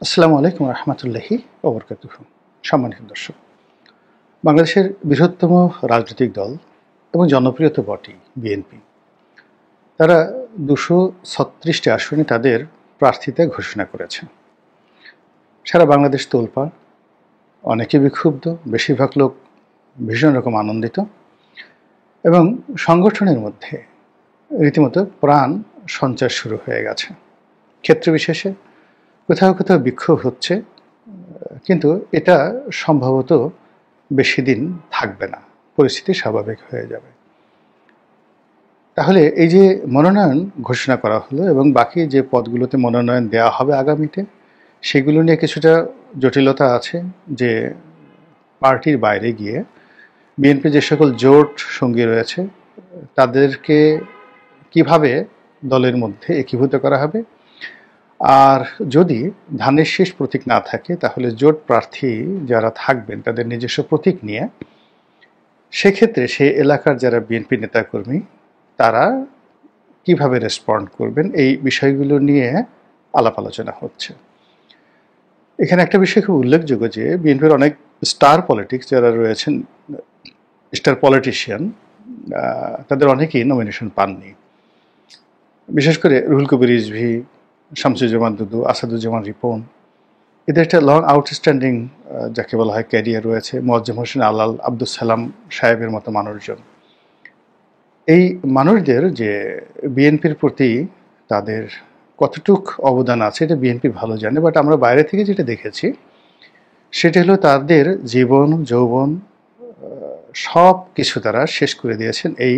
আসসালামু আলাইকুম রহমতুল্লাহি ওবরকাতুহু। সম্মানিত দর্শক, বাংলাদেশের বৃহত্তম রাজনৈতিক দল এবং জনপ্রিয় তো বটেই বিএনপি। তারা ২৩৬টি আসনে তাদের প্রার্থিতা ঘোষণা করেছে। সারা বাংলাদেশ তোলপাড়, অনেকে বিক্ষুব্ধ, বেশিরভাগ লোক ভীষণ রকম আনন্দিত এবং সংগঠনের মধ্যে রীতিমতো প্রাণ সঞ্চার শুরু হয়ে গেছে। ক্ষেত্র বিশেষে কোথাও কোথাও বিক্ষোভ হচ্ছে, কিন্তু এটা সম্ভবত বেশি দিন থাকবে না, পরিস্থিতি স্বাভাবিক হয়ে যাবে। তাহলে এই যে মনোনয়ন ঘোষণা করা হলো এবং বাকি যে পদগুলোতে মনোনয়ন দেওয়া হবে আগামীতে, সেগুলো নিয়ে কিছুটা জটিলতা আছে। যে পার্টির বাইরে গিয়ে বিএনপি যে সকল জোট সঙ্গী রয়েছে তাদেরকে কিভাবে দলের মধ্যে একীভূত করা হবে, আর যদি ধানের শীষ প্রতীক না থাকে তাহলে জোট প্রার্থী যারা থাকবেন তাদের নিজস্ব প্রতীক নিয়ে সেক্ষেত্রে সেই এলাকার যারা বিএনপি নেতাকর্মী তারা কিভাবে রেসপন্ড করবেন, এই বিষয়গুলো নিয়ে আলাপ আলোচনা হচ্ছে। এখানে একটা বিষয় খুব উল্লেখযোগ্য যে বিএনপির অনেক স্টার পলিটিক্স যারা রয়েছেন, স্টার পলিটিশিয়ান, তাদের অনেকেই নমিনেশন পাননি। বিশেষ করে রুহুল কবির রিজভী, শামসুজ্জামান দুদু, আসাদুজ্জামান রিপন, এদের একটা লং আউটস্ট্যান্ডিং যাকে বলা হয় ক্যারিয়ার রয়েছে। মোয়াজ্জেম হোসেন আলাল, আব্দুল সালাম সাহেবের মতো মানুষজন, এই মানুষদের যে বিএনপির প্রতি তাদের কতটুক অবদান আছে এটা বিএনপি ভালো জানে। বাট আমরা বাইরে থেকে যেটা দেখেছি সেটা হলো তাদের জীবন যৌবন সব কিছু তারা শেষ করে দিয়েছেন এই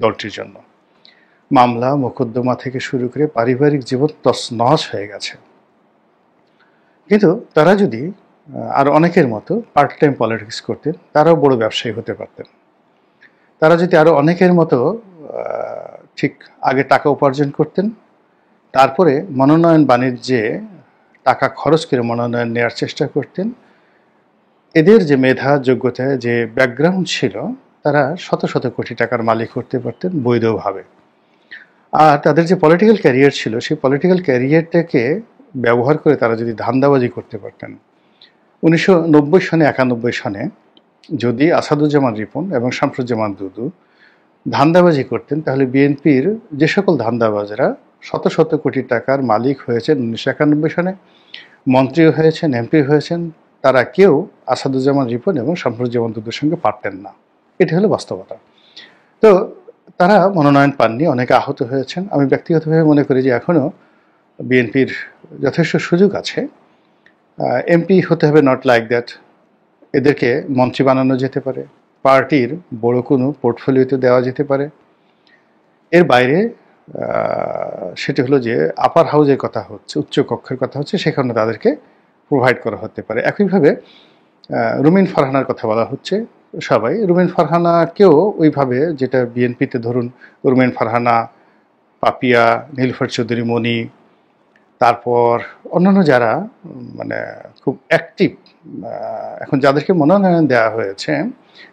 দলটির জন্য। মামলা মোকদ্দমা থেকে শুরু করে পারিবারিক জীবন তছনছ হয়ে গেছে। কিন্তু তারা যদি আর অনেকের মতো পার্ট টাইম পলিটিক্স করতেন, তারাও বড় ব্যবসায়ী হতে পারতেন। তারা যদি আরও অনেকের মতো ঠিক আগে টাকা উপার্জন করতেন, তারপরে মনোনয়ন বাণিজ্যে টাকা খরচ করে মনোনয়ন নেওয়ার চেষ্টা করতেন, এদের যে মেধা যোগ্যতা যে ব্যাকগ্রাউন্ড ছিল, তারা শত শত কোটি টাকার মালিক করতে পারতেন বৈধভাবে। আর তাদের যে পলিটিক্যাল ক্যারিয়ার ছিল সেই পলিটিক্যাল ক্যারিয়ারটাকে ব্যবহার করে তারা যদি ধান্দাবাজি করতে পারতেন। 1990 সনে 91 সনে যদি আসাদুজ্জামান রিপন এবং শামসুজ্জামান দুদু ধান্দাবাজি করতেন তাহলে বিএনপির যে সকল ধান্দাবাজরা শত শত কোটি টাকার মালিক হয়েছেন 1991 সনে, মন্ত্রীও হয়েছেন, এমপি হয়েছেন, তারা কেউ আসাদুজ্জামান রিপন এবং শামসুজ্জামান দুদুর সঙ্গে পারতেন না। এটা হলো বাস্তবতা। তো তারা মনোনয়ন পাননি, অনেকে আহত হয়েছেন। আমি ব্যক্তিগতভাবে মনে করি যে এখনও বিএনপির যথেষ্ট সুযোগ আছে। এমপি হতে হবে নট লাইক দ্যাট, এদেরকে মন্ত্রী বানানো যেতে পারে, পার্টির বড় কোনো পোর্টফোলিওতে দেওয়া যেতে পারে। এর বাইরে সেটা হলো যে আপার হাউজের কথা হচ্ছে, উচ্চ কক্ষের কথা হচ্ছে, সেখানে তাদেরকে প্রোভাইড করা হতে পারে। একইভাবে রুমিন ফারহানার কথা বলা হচ্ছে। সবাই রুমিন ফারহানাকেও ওইভাবে, যেটা বিএনপিতে ধরুন রুমিন ফারহানা, পাপিয়া, নীলুফার চৌধুরী মনি, তারপর অন্যান্য যারা মানে খুব অ্যাক্টিভ, এখন যাদেরকে মনোনয়ন দেওয়া হয়েছে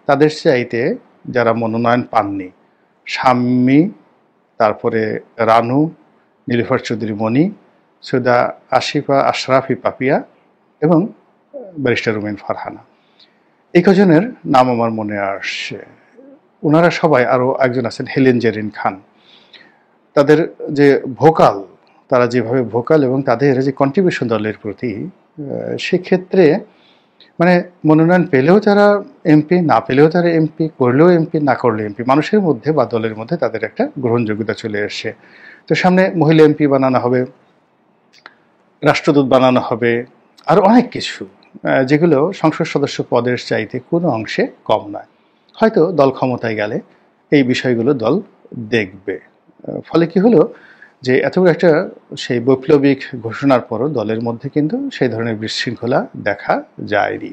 তাদের চাইতে যারা মনোনয়ন পাননি, শাম্মী, তারপরে রানু, নীলুফার চৌধুরী মনি, সৈয়দা আশিফা আশরাফি পাপিয়া এবং ব্যারিস্টার রুমিন ফারহানা, এই কজনের নাম আমার মনে আসছে। ওনারা সবাই, আরও একজন আছেন হেলেন জেরিন খান, তাদের যে ভোকাল, তারা যেভাবে ভোকাল এবং তাদের যে কন্ট্রিবিউশন দলের প্রতি, সেক্ষেত্রে মানে মনোনয়ন পেলেও তারা এমপি, না পেলেও তারা এমপি, করলেও এমপি, না করলে এমপি, মানুষের মধ্যে বা দলের মধ্যে তাদের একটা গ্রহণযোগ্যতা চলে এসছে। তো সামনে মহিলা এমপি বানানো হবে, রাষ্ট্রদূত বানানো হবে, আর অনেক কিছু, যেগুলো সংসদ সদস্য পদের চাইতে কোনো অংশে কম নয়। হয়তো দল ক্ষমতায় গেলে এই বিষয়গুলো দল দেখবে। ফলে কি হলো যে এত বড় একটা সেই বৈপ্লবিক ঘোষণার পরও দলের মধ্যে কিন্তু সেই ধরনের বিশৃঙ্খলা দেখা যায়নি।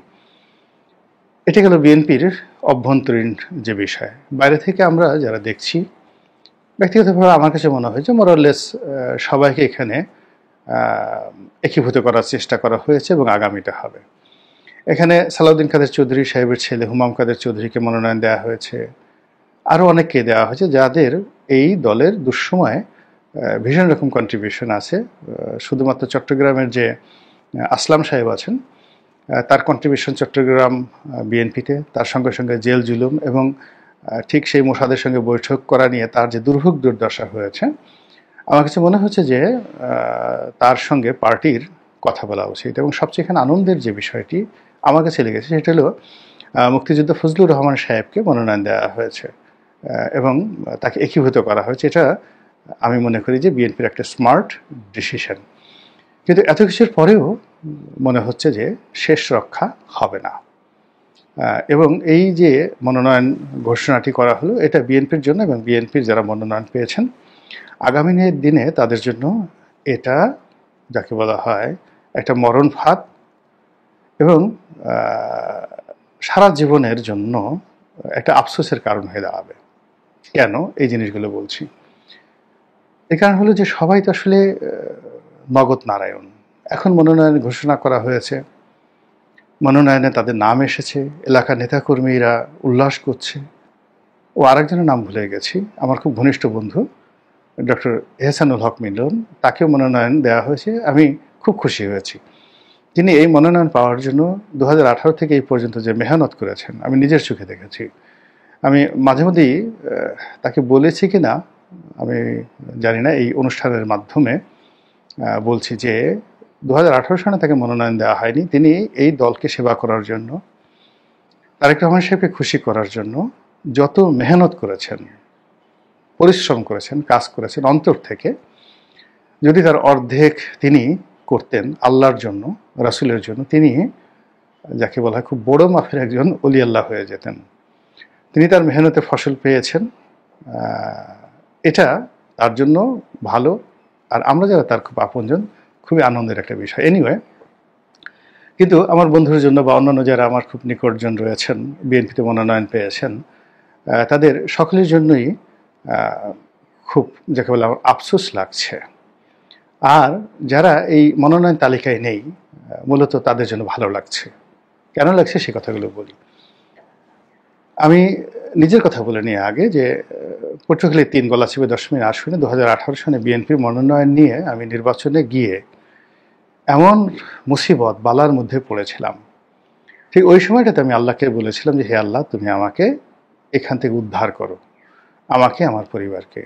এটা গেল বিএনপির অভ্যন্তরীণ যে বিষয়। বাইরে থেকে আমরা যারা দেখছি, ব্যক্তিগতভাবে আমার কাছে মনে হয় যে মোরাললেস সবাইকে এখানে একীভূত করার চেষ্টা করা হয়েছে এবং আগামীতে হবে। এখানে সালাউদ্দিন কাদের চৌধুরী সাহেবের ছেলে হুমাম কাদের চৌধুরীকে মনোনয়ন দেওয়া হয়েছে, আরও অনেককে দেওয়া হয়েছে যাদের এই দলের দুঃসময়ে ভীষণ রকম কন্ট্রিবিউশন আছে। শুধুমাত্র চট্টগ্রামের যে আসলাম সাহেব আছেন, তার কন্ট্রিবিউশন চট্টগ্রাম বিএনপিতে, তার সঙ্গে সঙ্গে জেল জুলুম এবং ঠিক সেই মোসাদের সঙ্গে বৈঠক করা নিয়ে তার যে দুর্ভোগ দুর্দশা হয়েছে, আমার কাছে মনে হচ্ছে যে তার সঙ্গে পার্টির কথা বলা উচিত। এবং সবচেয়ে এখানে আনন্দের যে বিষয়টি আমার কাছে লেগেছে সেটা হলো মুক্তিযোদ্ধা ফজলুর রহমান সাহেবকে মনোনয়ন দেওয়া হয়েছে এবং তাকে একীভূত করা হয়েছে। এটা আমি মনে করি যে বিএনপির একটা স্মার্ট ডিসিশন। কিন্তু এত কিছুর পরেও মনে হচ্ছে যে শেষ রক্ষা হবে না, এবং এই যে মনোনয়ন ঘোষণাটি করা হলো এটা বিএনপির জন্য এবং বিএনপির যারা মনোনয়ন পেয়েছেন আগামী দিনে তাদের জন্য এটা যাকে বলা হয় একটা মরণ ফাঁদ এবং সারা জীবনের জন্য একটা আফসোসের কারণ হয়ে দাঁড়াবে। কেন এই জিনিসগুলো বলছি? এই কারণ হলো যে সবাই তো আসলে নগদ নারায়ণ। এখন মনোনয়ন ঘোষণা করা হয়েছে, মনোনয়নে তাদের নাম এসেছে, এলাকার নেতাকর্মীরা উল্লাস করছে। ও আরেকজনের নাম ভুলে গেছি, আমার খুব ঘনিষ্ঠ বন্ধু ডক্টর এহসানুল হক মিলন, তাকেও মনোনয়ন দেওয়া হয়েছে। আমি খুব খুশি হয়েছি। তিনি এই মনোনয়ন পাওয়ার জন্য 2018 থেকে এই পর্যন্ত যে মেহনত করেছেন আমি নিজের চোখে দেখেছি। আমি মাঝে মধ্যেই তাকে বলেছি কি না আমি জানি না, এই অনুষ্ঠানের মাধ্যমে বলছি যে 2018 সালে তাকে মনোনয়ন দেওয়া হয়নি। তিনি এই দলকে সেবা করার জন্য, তারেক রহমান সাহেবকে খুশি করার জন্য যত মেহনত করেছেন, পরিশ্রম করেছেন, কাজ করেছেন অন্তর থেকে, যদি তার অর্ধেক তিনি করতেন আল্লাহর জন্য, রাসূলের জন্য, তিনি যাকে বলা হয় খুব বড় মাপের একজন ওলি আল্লাহ হয়ে যেতেন। তিনি তার মেহনতে ফসল পেয়েছেন, এটা তার জন্য ভালো, আর আমরা যারা তার খুব আপনজন খুবই আনন্দের একটা বিষয়। এনিওয়ে, কিন্তু আমার বন্ধুর জন্য বা অন্যান্য যারা আমার খুব নিকটজন রয়েছেন বিএনপিতে মনোনয়ন পেয়েছেন, তাদের সকলের জন্যই খুব যাকে বলে আমার আফসোস লাগছে। আর যারা এই মনোনয়ন তালিকায় নেই মূলত তাদের জন্য ভালো লাগছে। কেন লাগছে সে কথাগুলো বলি। আমি নিজের কথা বলে নিয়ে আগে যে পটুয়াখালী 3 গলাচিপা দশমিন আসনে 2018 সালে বিএনপির মনোনয়ন নিয়ে আমি নির্বাচনে গিয়ে এমন মুসিবত বালার মধ্যে পড়েছিলাম, ঠিক ওই সময়টাতে আমি আল্লাহকে বলেছিলাম যে হে আল্লাহ, তুমি আমাকে এখান থেকে উদ্ধার করো, আমাকে, আমার পরিবারকে।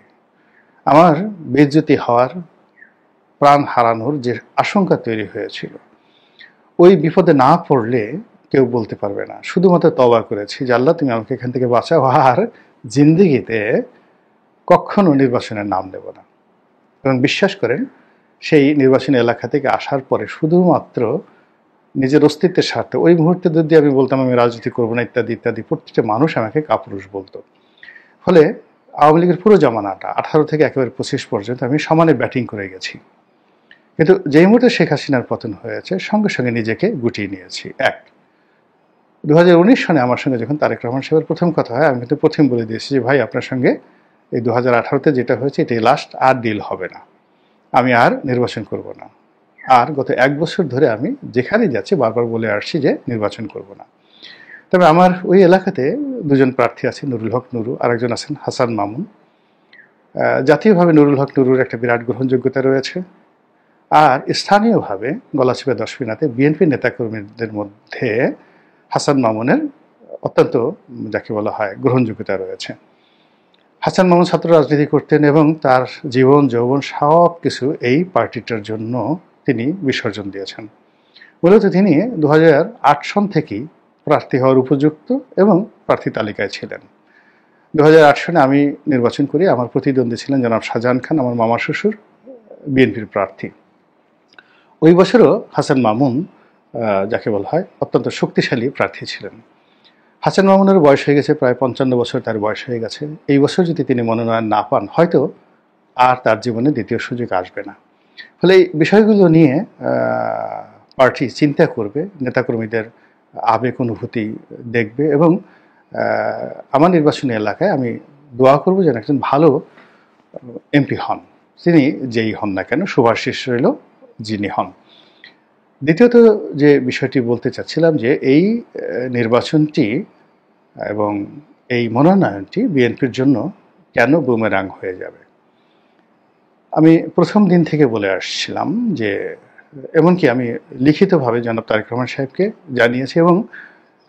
আমার বেইজ্জতি হওয়ার, প্রাণ হারানোর যে আশঙ্কা তৈরি হয়েছিল, ওই বিপদে না পড়লে কেউ বলতে পারবে না। শুধুমাত্র তওবা করেছি যে আল্লাহ তুমি আমাকে এখান থেকে বাঁচাও, আর জিন্দেগিতে কখনো নির্বাচনের নাম নেব না। এবং বিশ্বাস করেন সেই নির্বাচনী এলাকা থেকে আসার পরে শুধুমাত্র নিজের অস্তিত্বের স্বার্থে ওই মুহূর্তে যদি আমি বলতাম আমি রাজনীতি করবো না ইত্যাদি ইত্যাদি, প্রত্যেকটা মানুষ আমাকে কাপুরুষ বলতো। ফলে আওয়ামী লীগের পুরো জমানাটা 18 থেকে একেবারে 25 পর্যন্ত আমি সমানে ব্যাটিং করে গেছি। কিন্তু যেই মুহূর্তে শেখ হাসিনার পতন হয়েছে সঙ্গে সঙ্গে নিজেকে গুটিয়ে নিয়েছি। 2019 সনে আমার সঙ্গে যখন তারেক রহমান সাহেবের প্রথম কথা হয়, আমি কিন্তু প্রথম বলে দিয়েছি যে ভাই আপনার সঙ্গে এই 2018-তে যেটা হয়েছে এটাই লাস্ট, আর ডিল হবে না, আমি আর নির্বাচন করব না। আর গত 1 বছর ধরে আমি যেখানেই যাচ্ছি বারবার বলে আসছি যে নির্বাচন করব না। তবে আমার ওই এলাকাতে 2জন প্রার্থী আছেন, নুরুল হক নুরু, আরেকজন আছেন হাসান মামুন। জাতীয়ভাবে নুরুল হক নুরুর একটা বিরাট গ্রহণযোগ্যতা রয়েছে, আর স্থানীয়ভাবে গলাচিপা দশমিনাতে বিএনপি নেতাকর্মীদের মধ্যে হাসান মামুনের অত্যন্ত যাকে বলা হয় গ্রহণযোগ্যতা রয়েছে। হাসান মামুন ছাত্র রাজনীতি করতেন এবং তার জীবন যৌবন সব কিছু এই পার্টিটার জন্য তিনি বিসর্জন দিয়েছেন। মূলত তিনি 2008 সন থেকেই প্রার্থী হওয়ার উপযুক্ত এবং প্রার্থী তালিকায় ছিলেন। 2008 সনে আমি নির্বাচন করি, আমার প্রতিদ্বন্দ্বী ছিলেন জনাব শাহজাহান খান, আমার মামা শ্বশুর, বিএনপির প্রার্থী। ওই বছরও হাসান মামুন যাকে বলা হয় অত্যন্ত শক্তিশালী প্রার্থী ছিলেন। হাসান মামুনের বয়স হয়ে গেছে প্রায় 55 বছর, তার বয়স হয়ে গেছে। এই বছর যদি তিনি মনোনয়ন না পান হয়তো আর তার জীবনে দ্বিতীয় সুযোগ আসবে না। ফলে এই বিষয়গুলো নিয়ে পার্টি চিন্তা করবে, নেতাকর্মীদের আবেগ অনুভূতি দেখবে এবং আমার নির্বাচনী এলাকায় আমি দোয়া করব যেন একজন ভালো এমপি হন, তিনি যেই হন না কেন, সুভাষিস রইল যিনি হন। দ্বিতীয়ত যে বিষয়টি বলতে চাচ্ছিলাম যে এই নির্বাচনটি এবং এই মনোনয়নটি বিএনপির জন্য কেন বুমেরাং হয়ে যাবে। আমি প্রথম দিন থেকে বলে আসছিলাম যে এমনকি আমি লিখিতভাবে জনাব তারেক রহমান সাহেবকে জানিয়েছি এবং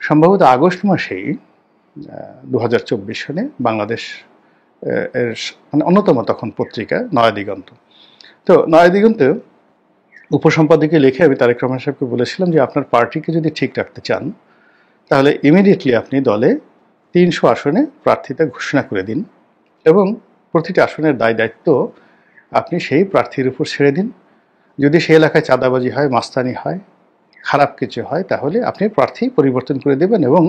সম্ভবত আগস্ট মাসেই 2024 সনে বাংলাদেশ এর মানে অন্যতম তখন পত্রিকা নয়াদিগন্ত। তো নয়াদিগন্তে উপসম্পাদকে লিখে আমি তারেক রহমান সাহেবকে বলেছিলাম যে আপনার পার্টিকে যদি ঠিক রাখতে চান তাহলে ইমিডিয়েটলি আপনি দলে 300 আসনে প্রার্থিতা ঘোষণা করে দিন এবং প্রতিটি আসনের দায় দায়িত্ব আপনি সেই প্রার্থীর উপর ছেড়ে দিন। যদি সেই এলাকায় চাঁদাবাজি হয়, মাস্তানি হয়, খারাপ কিছু হয়, তাহলে আপনি প্রার্থী পরিবর্তন করে দেবেন এবং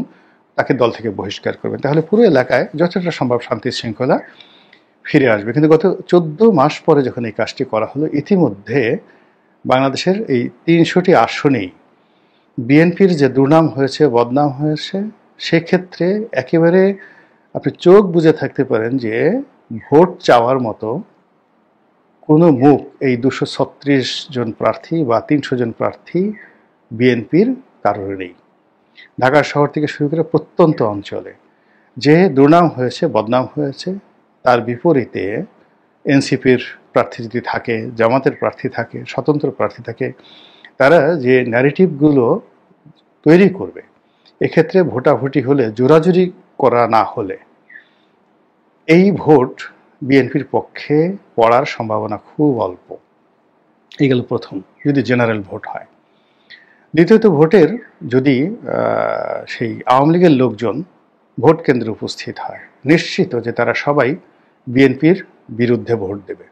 তাকে দল থেকে বহিষ্কার করবেন। তাহলে পুরো এলাকায় যতটা সম্ভব শান্তি শৃঙ্খলা ফিরে আসবে। কিন্তু গত 14 মাস পরে যখন এই কাজটি করা হলো, ইতিমধ্যে বাংলাদেশের এই 300টি আসনেই বিএনপির যে দুর্নাম হয়েছে, বদনাম হয়েছে, সেক্ষেত্রে একেবারে আপনি চোখ বুজে থাকতে পারেন যে ভোট চাওয়ার মতো কোনো মুখ এই 236 জন প্রার্থী বা 300 জন প্রার্থী বিএনপির কারোর নেই। ঢাকা শহর থেকে শুরু করে প্রত্যন্ত অঞ্চলে যে দুর্নাম হয়েছে, বদনাম হয়েছে, তার বিপরীতে এনসিপির প্রার্থী যদি থাকে, জামাতের প্রার্থী থাকে, স্বতন্ত্র প্রার্থী থাকে, তারা যে ন্যারেটিভগুলো তৈরি করবে, এক্ষেত্রে ভোটাভুটি হলে, জোরাজুরি করা না হলে এই ভোট বিএনপির পক্ষে পড়ার সম্ভাবনা খুব অল্প। এই গেল প্রথম, যদি জেনারেল ভোট হয়। দ্বিতীয়ত, ভোটের যদি সেই আওয়ামী লীগের লোকজন ভোট কেন্দ্রে উপস্থিত হয়, নিশ্চিত যে তারা সবাই বিএনপির বিরুদ্ধে ভোট দেবে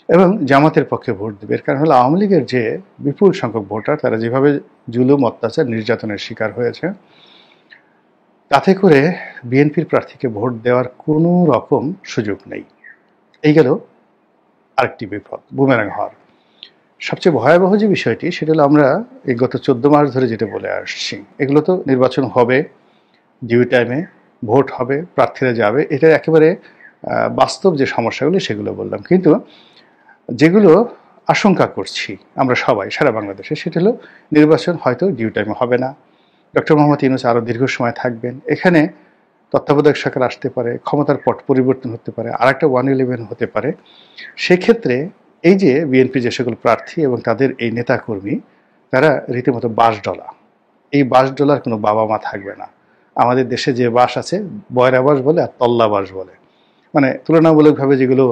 এবং জামাতের পক্ষে ভোট দেবে। এর কারণ হলো আওয়ামী লীগের যে বিপুল সংখ্যক ভোটার, তারা যেভাবে জুলুম, অত্যাচার, নির্যাতনের শিকার হয়েছে, তাতে করে বিএনপির প্রার্থীকে ভোট দেওয়ার কোনো রকম সুযোগ নেই। এই গেল আরেকটি বিপদ, বুমেরাং হওয়ার। সবচেয়ে ভয়াবহ যে বিষয়টি, সেটা হলো আমরা এই গত 14 মাস ধরে যেটা বলে আসছি, এগুলো তো নির্বাচন হবে, ডিউ টাইমে ভোট হবে, প্রার্থীরা যাবে, এটা একেবারে বাস্তব যে সমস্যাগুলো সেগুলো বললাম। কিন্তু যেগুলো আশঙ্কা করছি আমরা সবাই সারা বাংলাদেশে, সেটা হলো নির্বাচন হয়তো ডিউ টাইমে হবে না, ডক্টর মোহাম্মদ ইউনূস আরও দীর্ঘ সময় থাকবেন, এখানে তত্ত্বাবধায়ক সরকার আসতে পারে, ক্ষমতার পট পরিবর্তন হতে পারে, আরেকটা 111 হতে পারে। সেক্ষেত্রে এই যে বিএনপি যে সকল প্রার্থী এবং তাদের এই নেতাকর্মী, তারা রীতিমতো বাঁশডলা। এই বাঁশডলার কোনো বাবা মা থাকবে না। আমাদের দেশে যে বাঁশ আছে, বয়রা বাঁশ বলে আর তল্লা বাঁশ বলে, মানে তুলনামূলকভাবে যেগুলো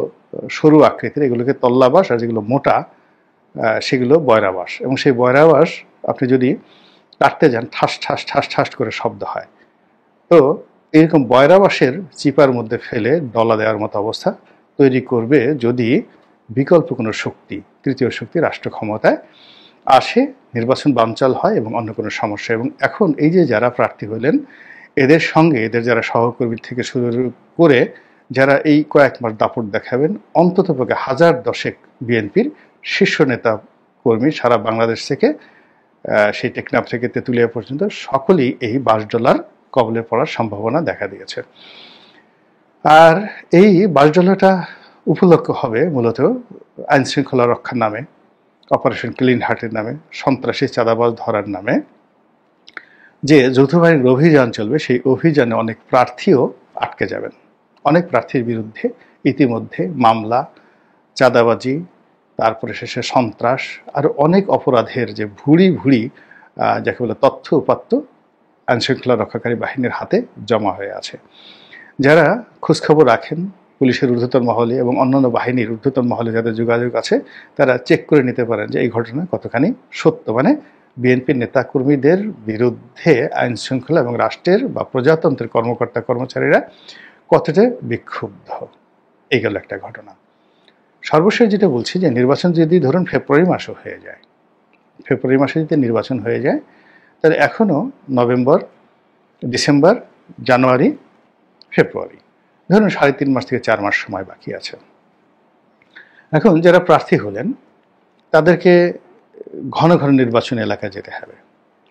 সরু আকৃতির এগুলোকে তল্লা বাঁশ, আর যেগুলো মোটা সেগুলো বয়রা বাঁশ। এবং সেই বয়রা বাঁশ আপনি যদি কাটতে যান, ঠাস ঠাস ঠাস ঠাস করে শব্দ হয়। তো এরকম বয়রা বাঁশের চিপার মধ্যে ফেলে ডলা দেওয়ার মতো অবস্থা তৈরি করবে যদি বিকল্প কোনো শক্তি, তৃতীয় শক্তি রাষ্ট্র ক্ষমতায় আসে, নির্বাচন বানচাল হয় এবং অন্য কোনো সমস্যা। এবং এখন এই যে যারা প্রার্থী হলেন, এদের সঙ্গে এদের যারা সহকর্মী থেকে শুরু করে যারা এই কয়েক মাস দাপট দেখাবেন, অন্ততপক্ষে 1010 বিএনপির শীর্ষ নেতা কর্মী সারা বাংলাদেশ থেকে সেই টেকনাফ থেকে তেঁতুলিয়া পর্যন্ত সকলেই এই বাঁশডলার কবলে পড়ার সম্ভাবনা দেখা দিয়েছে। আর এই বাঁশডলাটা উপলক্ষ হবে মূলত আইন শৃঙ্খলা রক্ষার নামে, অপারেশন ক্লিন হার্টের নামে, সন্ত্রাসী চাঁদাবাজ ধরার নামে যে যৌথ বাহিনীর অভিযান চলবে, সেই অভিযানে অনেক প্রার্থীও আটকে যাবেন। অনেক প্রার্থীর বিরুদ্ধে ইতিমধ্যে মামলা, চাঁদাবাজি, তারপরে শেষে সন্ত্রাস, আর অনেক অপরাধের যে ভুড়ি ভুড়ি যাকে বলে তথ্য উপাত্ত আইনশৃঙ্খলা রক্ষাকারী বাহিনীর হাতে জমা হয়ে আছে। যারা খোঁজখবর রাখেন পুলিশের ঊর্ধ্বতন মহলে এবং অন্যান্য বাহিনীর ঊর্ধ্বতন মহলে যাদের যোগাযোগ আছে, তারা চেক করে নিতে পারেন যে এই ঘটনা কতখানি সত্য। মানে বিএনপির নেতাকর্মীদের বিরুদ্ধে আইন শৃঙ্খলা এবং রাষ্ট্রের বা প্রজাতন্ত্রের কর্মকর্তা কর্মচারীরা কতটা বিক্ষুব্ধ। এই গেল একটা ঘটনা। সর্বশেষ যেটা বলছি, যে নির্বাচন যদি ধরুন ফেব্রুয়ারি মাসও হয়ে যায়, ফেব্রুয়ারি মাসে যদি নির্বাচন হয়ে যায়, তাহলে এখনও নভেম্বর, ডিসেম্বর, জানুয়ারি, ফেব্রুয়ারি, ধরুন 3.5 মাস থেকে 4 মাস সময় বাকি আছে। এখন যারা প্রার্থী হলেন তাদেরকে ঘন ঘন নির্বাচনী এলাকায় যেতে হবে,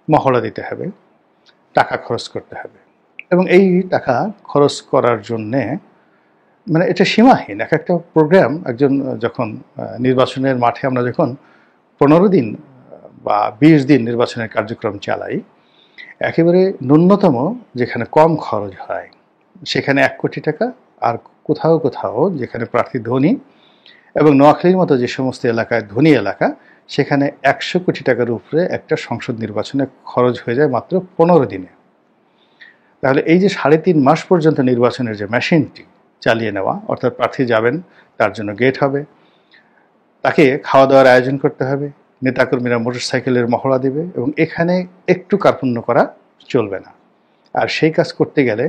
মহড়া দিতে হবে, টাকা খরচ করতে হবে। এবং এই টাকা খরচ করার জন্যে মানে এটা সীমাহীন। এক একটা প্রোগ্রাম, একজন যখন নির্বাচনের মাঠে আমরা যখন 15 দিন বা 20 দিন নির্বাচনের কার্যক্রম চালাই, একেবারে ন্যূনতম যেখানে কম খরচ হয় সেখানে 1 কোটি টাকা, আর কোথাও কোথাও যেখানে প্রার্থী ধনী এবং নোয়াখালীর মতো যে সমস্ত এলাকায় ধনী এলাকা, সেখানে 100 কোটি টাকার উপরে একটা সংসদ নির্বাচনে খরচ হয়ে যায় মাত্র 15 দিনে। তাহলে এই যে 3.5 মাস পর্যন্ত নির্বাচনের যে মেশিনটি চালিয়ে নেওয়া, অর্থাৎ প্রার্থী যাবেন, তার জন্য গেট হবে, তাকে খাওয়া দাওয়ার আয়োজন করতে হবে, নেতাকর্মীরা মোটরসাইকেলের মহড়া দেবে, এবং এখানে একটু কার্পণ্য করা চলবে না। আর সেই কাজ করতে গেলে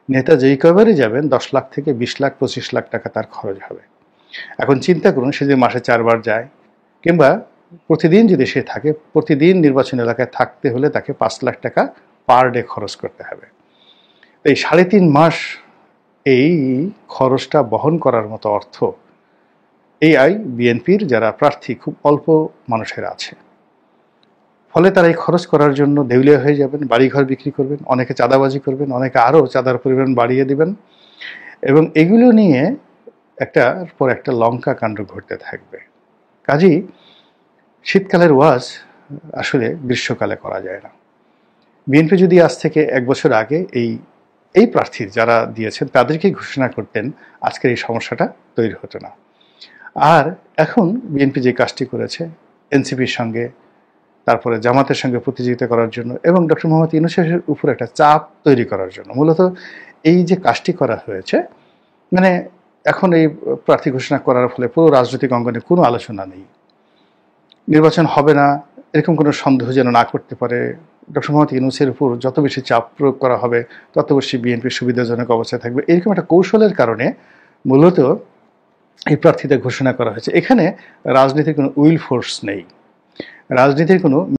নেতা যেই কবারই যাবেন 10 লাখ থেকে 20 লাখ 25 লাখ টাকা তার খরচ হবে। এখন চিন্তা করুন, সে যদি মাসে 4 বার যায়, কিংবা প্রতিদিন যদি সে থাকে, প্রতিদিন নির্বাচন এলাকায় থাকতে হলে তাকে 5 লাখ টাকা পার ডে খরচ করতে হবে। এই 3.5 মাস এই খরচটা বহন করার মতো অর্থ এই বিএনপির যারা প্রার্থী খুব অল্প মানুষের আছে। ফলে তারা এই খরচ করার জন্য দেউলিয়া হয়ে যাবেন, বাড়িঘর বিক্রি করবেন, অনেকে চাঁদাবাজি করবেন, অনেকে আরও চাঁদার পরিমাণ বাড়িয়ে দিবেন, এবং এগুলো নিয়ে একটার পর একটা লঙ্কা কাণ্ড ঘটতে থাকবে। কাজেই শীতকালের ওয়াজ আসলে গ্রীষ্মকালে করা যায় না। বিএনপি যদি আজ থেকে 1 বছর আগে এই প্রার্থী যারা দিয়েছেন তাদেরকেই ঘোষণা করতেন, আজকের এই সমস্যাটা তৈরি হতো না। আর এখন বিএনপি যে কাজটি করেছে এনসিপির সঙ্গে, তারপরে জামাতের সঙ্গে প্রতিযোগিতা করার জন্য এবং ডক্টর মোহাম্মদ ইউনূসের উপর একটা চাপ তৈরি করার জন্য, মূলত এই যে কাজটি করা হয়েছে, মানে এখন এই প্রার্থী ঘোষণা করার ফলে পুরো রাজনৈতিক অঙ্গনে কোনো আলোচনা নেই, নির্বাচন হবে না এরকম কোনো সন্দেহ যেন না করতে পারে। ডক্টর মোহাম্মদ ইউনূসের উপর যত বেশি চাপ প্রয়োগ করা হবে তত বেশি বিএনপির সুবিধাজনক অবস্থায় থাকবে, এরকম একটা কৌশলের কারণে মূলত এই প্রার্থীদের ঘোষণা করা হয়েছে। এখানে রাজনীতির কোনো উইল ফোর্স নেই, রাজনীতির কোনো